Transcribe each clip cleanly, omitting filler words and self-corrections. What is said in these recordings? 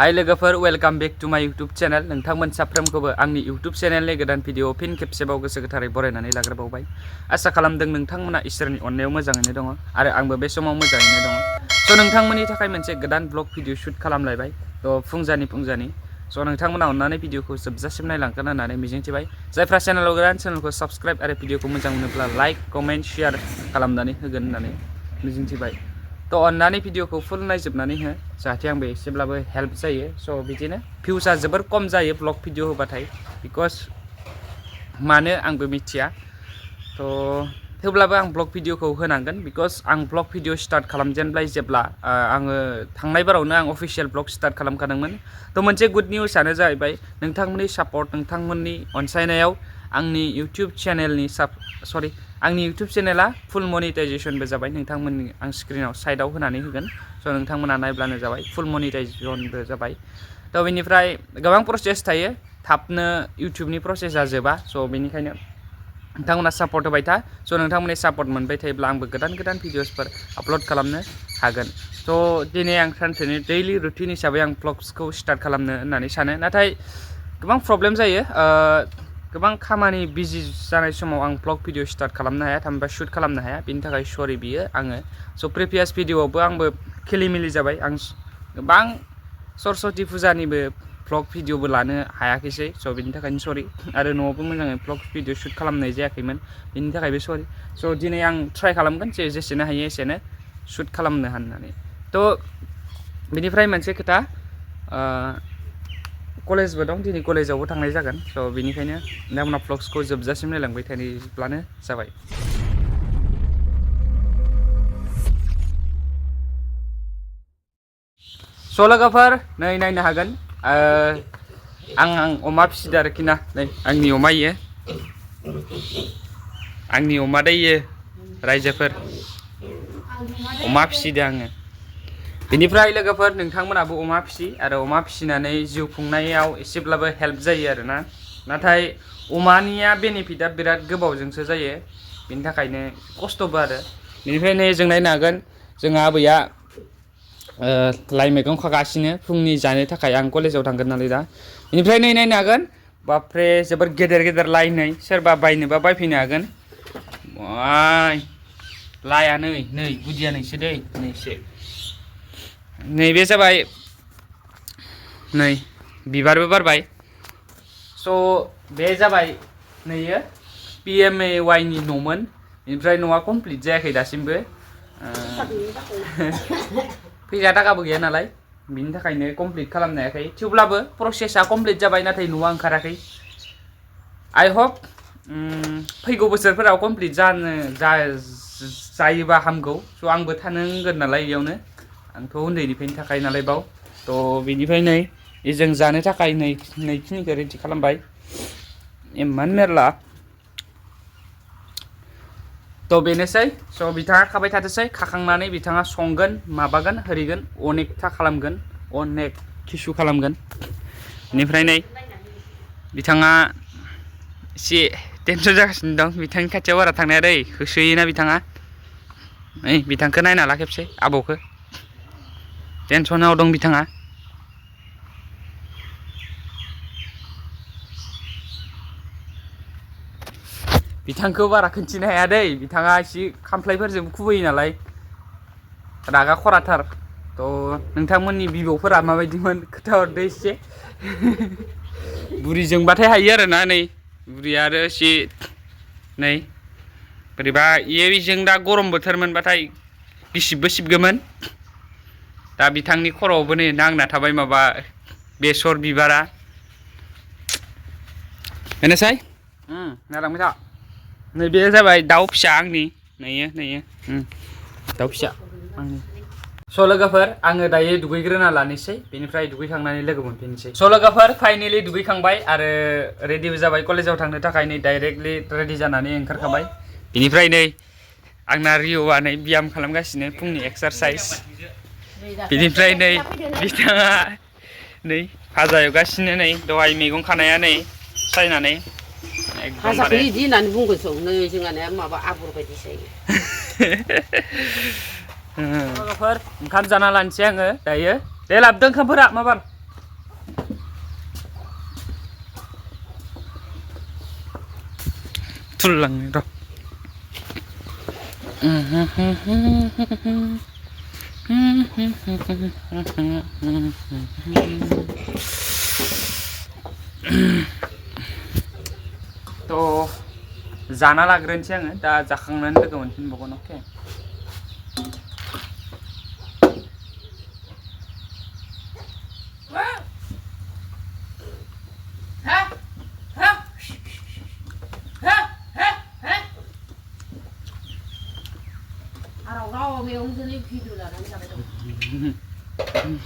हाय लोगोफोर welcome back to माय यूट्यूब चैनल नोंथांमोन साफ्रोमखौबो आंनि यूट्यूब चैनलनि गोदान भिडिअ फिन खेबसेबाव गोसो गोथारै बरायनानै लाग्रोबावबाय। आसा खालामदों नोंथांमोना इसोरनि अननायाव मोजाङैनो दङ आरो आंबो बे समाव मोजाङैनो दङ। स' नोंथांमोननि थाखाय मोनसे गोदान ब्लग भिडिअ शुट खालामलायबाय। थ' फुंजानि स' नोंथांमोना अननानै भिडिअखौ जोबजासिम नायलांगोन होननानै मिजिंथिबाय। जायफ्रा चेनेलाव गोदान चेनेलखौ साबस्क्राइब आरो भिडिअखौ मोजां मोनोब्ला लाइक कमेन्ट शेयार खालामनानै होगोन होननानै मिजिंथिबाय। तो अन्नानै भिडिअखौ फुल नायजोबनानै हो जाहाथे आंबो एसेब्लाबो हेल्प जायो। स' बिदिनो भिउसा जोबोर खम जायो ब्लग भिडिअ होबाथाय बिकज मानो आंबो मिथिया। तो थेवब्लाबो आं ब्लग भिडिअखौ होनांगोन बिकज आं ब्लग भिडिअ स्टार्ट खालामजेनबाय जेब्ला आङो थांनाय बारावनो आं अफिसियेल ब्लग स्टार्ट खालामखादोंमोन। तो मोनसे गुड निउसआनो जाहैबाय नोंथांमोननि सापर्ट नोंथांमोननि अनसायनायाव आंनि इउटुब चेनेलनि आंनि इउटुब चेनेला फुल मनिटाइजेशनबो जाबाय। नोंथांमोननि आं स्क्रिनाव साइडआव होनानै होगोन। स' नोंथांमोना नायब्लानो जाबाय फुल मनिटाइजेशनबो जाबाय। थ' बेनिफ्राय गोबां प्रसेस थायो थाबनो इउटुबनि प्रसेसा जोबा। स' बेनिखायनो नोंथांमोना सापर्ट होबाय था। स' नोंथांमोननि सापर्ट मोनबाय थायोब्ला आंबो गोदान गोदान भिडिअसफोर आपल'ड खालामनो हागोन। स' दिनै आं सानसेनि दैलि रुटिन हिसाबै आं ब्लग्सखौ स्टार्ट खालामनो होननानै सानो नाथाय गोबां प्रब्लेम जायो। गोबां खामानि बिजि जानाय समाव आं ब्लग भिडिअ स्टार्ट खालामनो हाया थामहिनबा शुट खालामनो हाया बेनि थाखाय सरि बियो आङो। स' प्रिभियास भिडिअआवबो आंबो खेलिमेलि जाबाय। आं गोबां सरस्वती फुजानिबो ब्लग भिडिअबो लानो हायाखैसै। स' बेनि थाखायनो सरि आरो न'आवबो मोजाङै ब्लग भिडिअ शुट खालामनाय जायाखैमोन बेनि थाखायबो सरि। स' दिनै आं ट्राइ खालामगोन जेसेनो हायो एसेनो शुट खालामनो होननानै। थ' बेनिफ्राय मोनसे खोथा कलेजबो दं दिनै कलेजावबो थांनाय जागोन। स' बेनिखायनो नोंथांमोना ब्लग्सखौ जोबजासिम नायलांबाय थायोब्लानो जाबाय। स' लोगोफोर नै नायनो हागोन आं अमा फिसिदों आरोखि ना। नै आंनि अमा इयो आंनि अमा दैयो रायजोफोर अमा फिसिदों आङो। बेनिफ्राय लोगोफोर नोंथांमोनाबो अमा फिसि आरो अमा फिसिनानै जिउ खुंनायाव एसेब्लाबो हेल्प जायो आरोना। नाथाय अमानिया बेनिफिटआ बिराद गोबावजोंसो जायो बेनि थाखायनो खस्थ'बो आरो। बेनिफ्राय नै जों नायनो हागोन जोंहा आबैया लाइ मैगं खागासिनो फुंनि जानो थाखाय। आं कलेजाव थांगोन नालाय दा। बेनिफ्राय नै नायनो हागोन बाफ्रे जोबोर गेदेर गेदेर लाइ नै सोरबा बायनोबा बायफैनो हागोन। लाइआ नै गुदिया नैसो दै नैसो नैबे जाबाय नै बिबारबो बारबाय। स' बे जाबाय नैयो PMAY नि न'मोन। बेनिफ्राय न'आ कमप्लिट जायाखै दासिमबो। फैसा थाखाबो गैया नालाय बिनि थाखायनो कमप्लिट खालामनो हायाखै। थेवब्लाबो प्रसेसा कमप्लिट जाबाय नाथाय न'आ ओंखाराखै। आइ हप फैगौ बोसोरफोराव कमप्लिट जायोबा हामगौ। स' आंबो थानांगोन नालाय बेयावनो आंथ' उन्दैनिफ्रायनो थाखायो नालाय बाव। थ' बेनिफ्राय नै जों जानो थाखाय नैखिनिखौ रेडि खालामबाय इमान मेरला। थ' बेनोसै। स' बिथाङा खाबाय थाथोंसै खाखांनानै बिथाङा संगोन माबागोन होरिगोन अनेकथा खालामगोन अनेक किसु खालामगोन। बेनिफ्राय नै बिथाङा एसे टेनसन जागासिनो दं। बिथांनि खाथियाव बारा थांनाया दै होसोयोना बिथाङा। नै बिथांखौ नायना ला खेबसे आबौखौ टेनसनाव दं बिथाङा। बिथांखौ बारा खोन्थिनो हाया दै बिथाङा एसे खामफ्लायफोरजों खुबैयो नालाय रागा खराथार। थ' नोंथांमोननि बिबौफोरा माबायदिमोन खोन्थाहरदो एसे। बुरिजोंबाथाय हायो आरोना। नै बुरिया आरो एसे नै बोरैबा जों दा गरम बोथोरमोनबाथाय गिसिबबो सिबगौमोन। दा बिथांनि खर'आवबो नै नांना थाबाय माबा बेसर बिबारा। बेनोसै नायलांबाय था। नैबे जाबाय दाउ फिसा आंनि नैयो दाउ फिसा आंनि। स' लोगोफोर आङो दायो दुगैग्रोना लानोसै बेनिफ्राय दुगैखांनानै लोगो मोनफिननोसै। स' लोगोफोर फाइनेलि दुगैखांबाय आरो रेडिबो जाबाय कलेजाव थांनो थाखाय। नै डाइरेक्टलि रेडि जानानै ओंखारखाबाय। बेनिफ्राय नै आंना रिय'आ नै ब्याम खालामगासिनो फुंनि एक्सारसाइज। बेनिफ्राय नै बिथाङा नै भाजा एवगासिनो नै दहाय मैगं खानाया नै सायनानै भाजाखौ इदि होननानै बुंगोनसो नै जोंहानिया माबा आबर बायदि जायो। लोगोफोर ओंखाम जाना लानोसै आङो दायो। दे लाबोदो ओंखामफोरा माबार थुललाङो र' थ' जाना लाग्रोनोसै आङो दा जाखांनानै लोगो मोनफिनबावगोन अके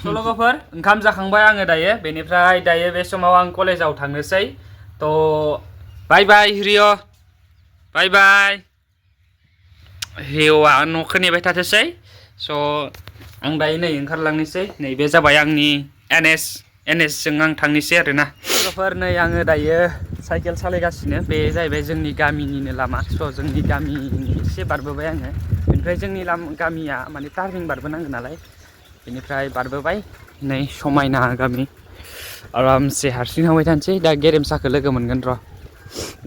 लोगोफोर ओंखाम जाखांबाय आङो दायो बेनिफ्राय दायो बे समाव आं कलेजाव थांनोसै थ' बाय बाय हिरिय बाय बाय हिरियआ न'खौ नेबाय थाथोसै स' आं दायो नै ओंखारलांनोसै नैबे जाबाय आंनि एनएस जों आं थांनोसै आरोना लोगोफोर नै आङो दायो साइकेल सालायगासिनो बे जाहैबाय जोंनि गामिनिनो लामा स' जोंनि गामिनि एसे बारबोबाय आङो बेनिफ्राय जोंनि गामिया माने टार्निं बारबोनांगौ नालाय बेनिफ्राय बारबोबाय नै समायना गामि आरामसे हारसिं थांबाय थानोसै दा गेरेमसाखौ लोगो मोनगोन र'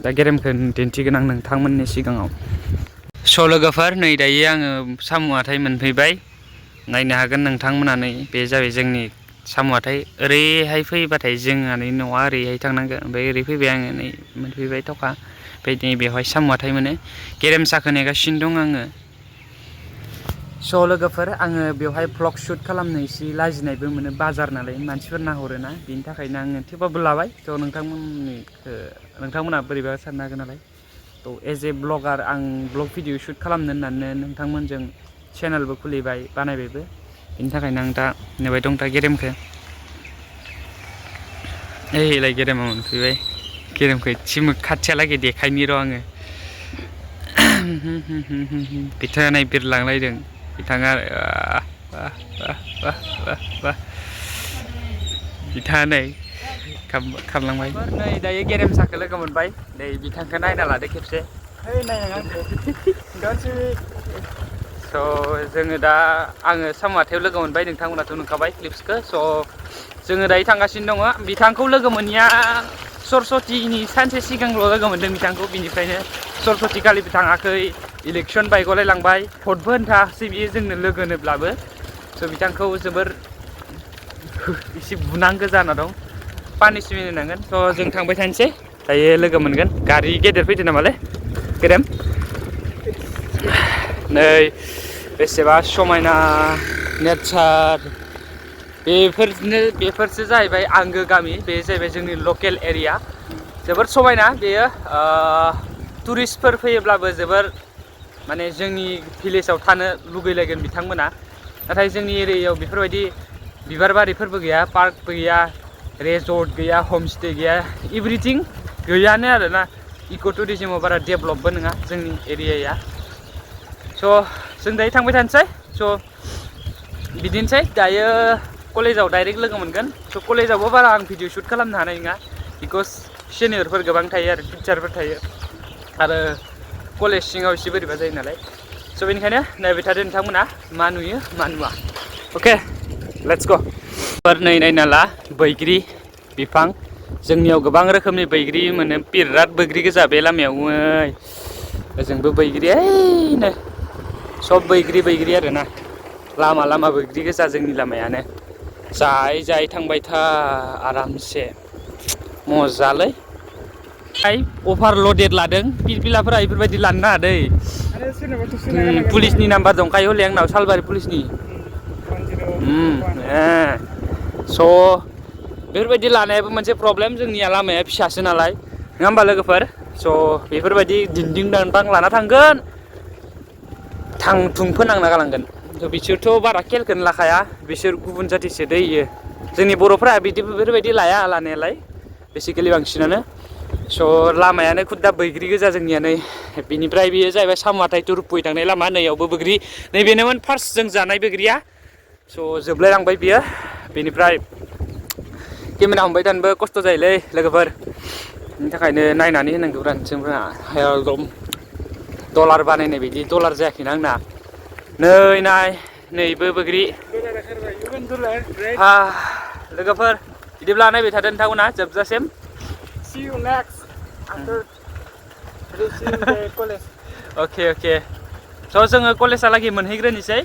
दा गेरेमखौ दिन्थिगोन आं नोंथांमोननि सिगाङाव स' लोगोफोर नै दायो आङो साम' हाथाय मोनफैबाय नायनो हागोन नोंथांमोना नै बे जाबाय जोंनि साम' हाथाय ओरैहाय फैबाथाय जोंहानि न'आ ओरैहाय थांनांगोन ओमफ्राय ओरै फैबाय आङो नै मोनफैबाय थखा ओमफ्राय बेवहाय साम' हाथाय मोनो गेरेमसाखौ नेगासिनो दं आङो स' लोगोफोर आङो बेवहाय भ्लग शुट खालामनो एसे लाजिनायबो मोनो बाजार नालाय मानसिफोर नाहरोना बेनि थाखायनो आङो थेवबाबो लाबाय थ' नोंथांमोना बोरैबा साननो हागोन नालाय थ' एज ए ब्लगार आं ब्लग भिडिअ शुट खालामनो होननानै नोंथांमोनजों चेनेलबो खुलिबाय बानायबायबो बेनि थाखायनो आं दा नेबाय दं दा गेरेमखौ ओइलाय गेरेमा मोनफैबाय गेरेमखौ एसे खाथियालागै देखायनि र' आङो बिथाङा नाय बिरलांलायदों बिथाङा बिथाङा नै खारलांबाय नै दायो गेरेमसाखौ लोगो मोनबाय नै बिथांखौ नायना लादो खेबसे स' जोङो दा आङो साम' हाथायाव लोगो मोनबाय नोंथांमोनाथ' नुखाबाय क्लिप्सखौ स' जोङो दायो थांगासिनो दङ बिथांखौ लोगो मोनैया सरस्वतीनि सानसे सिगांल' लोगो मोनदों बिथांखौ बिनिफ्रायनो सरस्वती खालि बिथाङाखै इलेक्सन बायग'लायलांबाय भटबो होनथासै बियो जोंनो लोगो होनोब्लाबो स' बिथांखौ जोबोर एसे बुनांगौ जाना दं पानिसमेन्ट होनांगोन स' जों थांबाय थानोसै दायो लोगो मोनगोन गारि गेदेर फैदो नामालै गेदेम नै बेसेबा समायना नेचार बेफोरसो जाहैबाय आंगो गामि बे जाहैबाय जोंनि लकेल एरिया जोबोर समायना बेयो टुरिस्टफोर फैयोब्लाबो जोबोर माने जोंनि भिलेजाव थानो लुगैलायगोन बिथांमोना नाथाय जोंनि एरियायाव बेफोरबायदि बिबार बारिफोरबो गैया पार्कबो गैया रेजर्ट गैया हमस्टे गैया एभ्रिथिं गैयानो आरोना इक' टुरिजिमाव बारा डेभलपबो नङा जोंनि एरियाया स' जों दायो थांबाय थानोसै स' बिदिनोसै दायो कलेजाव डाइरेक्ट लोगो मोनगोन स' कलेजावबो बारा आं भिडिअ शुट खालामनो हानाय नङा बिकज सिनियरफोर गोबां थायो आरो टिचारफोर थायो आरो कलेज सिङाव एसे बोरैबा जायो नालाय स' बेनिखायनो नायबाय थादो नोंथांमोना मा नुयो मा नुवा अके लेट्स गो नै नायना ला बैग्रि बिफां जोंनियाव गोबां रोखोमनि बैग्रि मोनो बिराद बैग्रि गोजा बे लामायाव ओजोंबो बैग्रि ओइनो सब बैग्रि आरोना लामा लामा बैग्रि गोजा जोंनि लामायानो जाय थांबाय था आरामसे मजालै अभारलडेड लादों पिरपिलाफोरा बेफोरबायदि लानो नाङा दै पुलिसनि नाम्बार दंखायो हले आंनाव सालबारि पुलिसनि स' बेफोरबायदि लानायाबो मोनसे प्रब्लेम जोंनिया लामाया फिसासो नालाय नङा होमबा लोगोफोर स' बेफोरबायदि दिन्दिं दांदां लाना थांगोन थुं फोनांना गालांगोन थ' बिसोरथ' बारा खेलखौनो लाखाया बिसोर गुबुन जाथिसो दैयो जोंनि बर'फ्रा बेफोरबायदि लाया लानायालाय बेसिकेलि बांसिनानो स' लामायानो खुदा बैग्रि गोजा जोंनिया नै बिनिफ्राय बेयो जाहैबाय साम' हाथाय टु रुप'इ थांनाय लामा नैयावबो बैग्रि नैबेनोमोन फार्स्ट जों जानाय बैग्रिया स' जोबलायलांबाय बियो बेनिफ्राय केमेरा हमबाय थानोबो खस्थ' जायोलै लोगोफोर बिनि थाखायनो नायनानै होनांगौ जोंफोरा एकदम डलार बानायनाय बायदि डलार जायाखैना आंना नै नाय नैबो बैग्रि लोगोफोर बिदिब्ला नायबाय थादो नोंथांमोना जोबजासिम see you next after अके स' जोङो कलेजहालागै मोनहैग्रोनोसै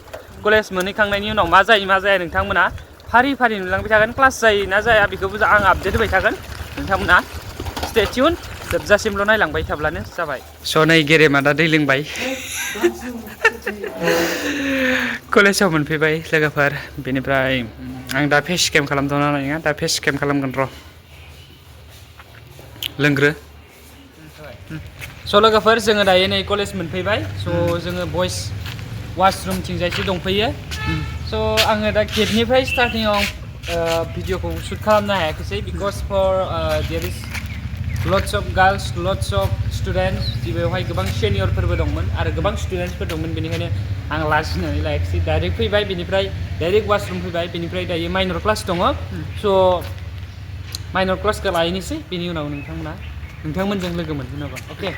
कलेज मोनहैखांनायनि उनाव मा जाया नोंथांमोना फारि नुलांबाय थागोन क्लास जायो ना जाया बेखौबो आं आपडेट होबाय थागोन नोंथांमोना स्टे टिउन जोबजासिमल' नायलांबाय थाब्लानो जाबाय स' नै गेरेमा दा दै लोंबाय कलेजाव मोनफैबाय लोगोफोर बेनिफ्राय आं दा फेस केम खालामथ'नो नङा दा फेस केम खालामगोन र' लोंग्रो स' लोगोफोर जोङो दायो नै कलेज मोनफैबाय स' जोङो बयस वाशरुमथिंजायसो दंफैयो स' आङो दा गेटनिफ्राय स्टार्टिंआव भिडिअखौ शुट खालामनो हायाखैसै because for there is lots of girls lots of students बेवहाय गोबां सिनियरफोरबो दंमोन आरो गोबां स्टुडेन्टसफोर दंमोन बेनिखायनो आं लाजिनानै लायाखिसै डाइरेक्ट फैबाय बेनिफ्राय डाइरेक्ट वाशरुम फैबाय बेनिफ्राय दायो माइनर क्लास दङ स' माइनर क्लासखौ लायनोसै बेनि उनाव नोंथांमोनजों लोगो मोनफिनगोन अके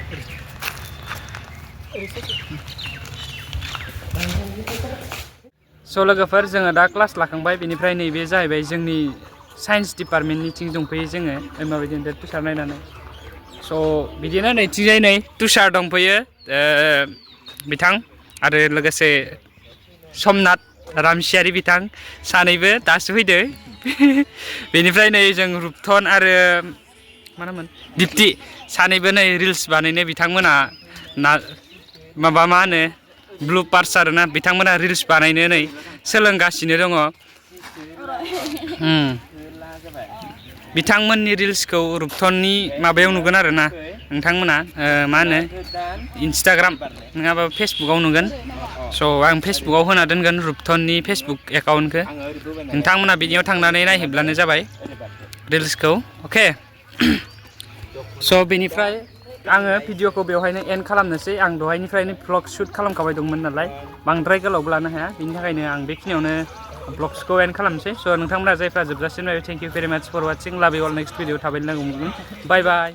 स' लोगोफोर जोङो दा क्लास लाखांबाय बेनिफ्राय नैबे जाहैबाय जोंनि साइन्स डिपार्टमेन्टनिथिं दंफैयो जोङो माबायदि दा तुषार नायनानै स' बिदिनो नैथिंजाय नै तुषार दंफैयो बिथां आरो लोगोसे समनाथ रामसियारि बिथां सानैबो दासो फैदो बेनिफ्राय नै जों रुपथन आरो मा नाममोन दिप्ति सानैबो नै रिल्स बानायनो बिथांमोना माबा मा होनो ब्लु पार्स आरोना बिथांमोना रिल्स बानायनो नै सोलोंगासिनो दङ बिथांमोननि रिल्सखौ रुपथननि माबायाव नुगोन आरोना नोंथांमोना मा होनो इन्सटाग्राम नङाबा फेसबुकाव नुगोन स' आं फेसबुकाव होना दोनगोन रुपथननि फेसबुक एकाउन्टखौ नोंथांमोना बिनियाव थांनानै नायहैब्लानो जाबाय रिल्सखौ अके स' बेनिफ्राय आङो भिडिअखौ बेवहायनो एन्ड खालामनोसै आं दहायनिफ्रायनो भ्लग शुट खालामखाबाय दंमोन नालाय बांद्राय गोलावबो लानो हाया बिनि थाखायनो आं बेखिनियावनो भ्लग्सखौ एन्ड खालामनोसै स' नोंथांमोना जायफ्रा जोबजासिम नायबाय थेंक इउ भेरि माच फर वाचिं लाभ इउ अल नेक्स्ट भिडिअ थाबैनो लोगो मोनगोन बाय बाय